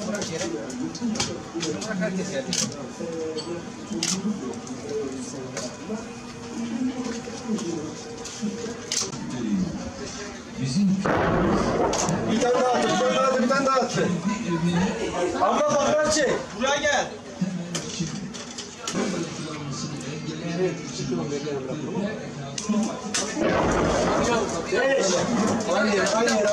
Bırak yere. Bırak herkes geldi. Bir tane daha atın, bir tane daha atın. Abla bak çek. Buraya gel. Aynı yere.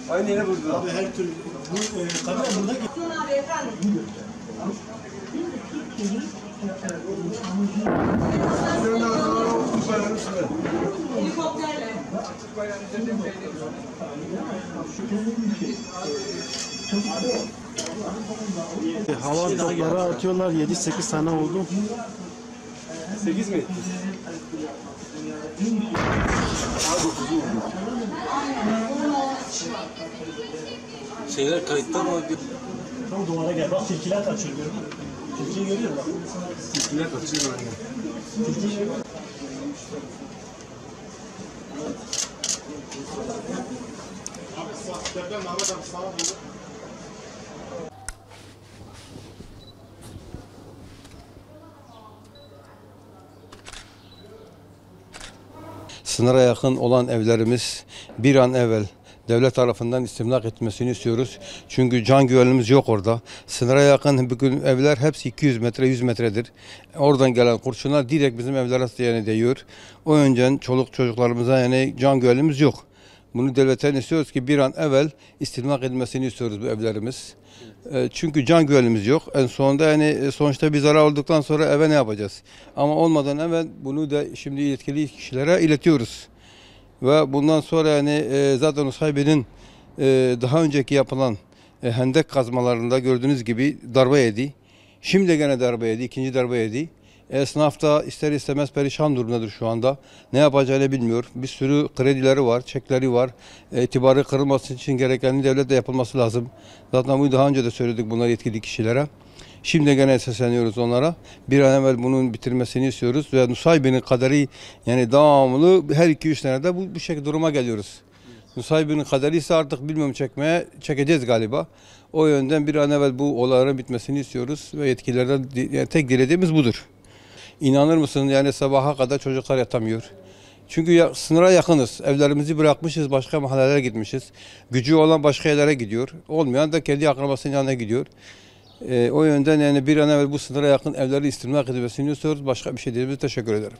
Aynı yere vurdu. Abi her türlü bu kamera burada ki. Hava topları atıyorlar, 7-8 tane oldu. 8 mi? Şeyler kayıtta mı? Tam duvara gel, bak tilkiler kaçıyor görüyor musun? Tilkiyi görüyor musun? Tilkiler kaçıyor. Tilkiyi görüyor musun? Sınıra yakın olan evlerimiz bir an evvel devlet tarafından istimlak etmesini istiyoruz. Çünkü can güvenliğimiz yok orada. Sınıra yakın bugün evler hepsi 200 metre, 100 metredir. Oradan gelen kurşunlar direkt bizim evlere yani değiyor. O yüzden çoluk çocuklarımıza yani can güvenliğimiz yok. Bunu devletten istiyoruz ki bir an evvel istimlak edilmesini istiyoruz bu evlerimiz. Çünkü can güvenliğimiz yok. En sonunda yani sonuçta bir zarar olduktan sonra eve ne yapacağız? Ama olmadan evvel bunu da şimdi yetkili kişilere iletiyoruz. Ve bundan sonra yani zaten Nusaybin'in daha önceki yapılan hendek kazmalarında gördüğünüz gibi darbe yedi. Şimdi gene darbe yedi, ikinci darbe yedi. Esnaf da ister istemez perişan durumdadır şu anda. Ne yapacağını bilmiyor. Bir sürü kredileri var, çekleri var. İtibarı kırılması için gerekenin devletle yapılması lazım. Zaten bunu daha önce de söyledik bunlar yetkili kişilere. Şimdi gene sesleniyoruz onlara. Bir an evvel bunun bitirmesini istiyoruz. Ve Nusaybin'in kaderi yani devamlı her 2-3 senede bu şekilde duruma geliyoruz. Nusaybin'in kaderi ise artık bilmiyorum çekeceğiz galiba. O yönden bir an evvel bu olayların bitmesini istiyoruz. Ve yetkililerden yani tek dilediğimiz budur. İnanır mısın yani sabaha kadar çocuklar yatamıyor. Çünkü sınıra yakınız. Evlerimizi bırakmışız, başka mahallelere gitmişiz. Gücü olan başka yerlere gidiyor. Olmayan da kendi akrabasının yanına gidiyor. O yönden yani bir an evvel bu sınıra yakın evleri istimlak edilmesini istiyoruz. Başka bir şey değil. Teşekkür ederim.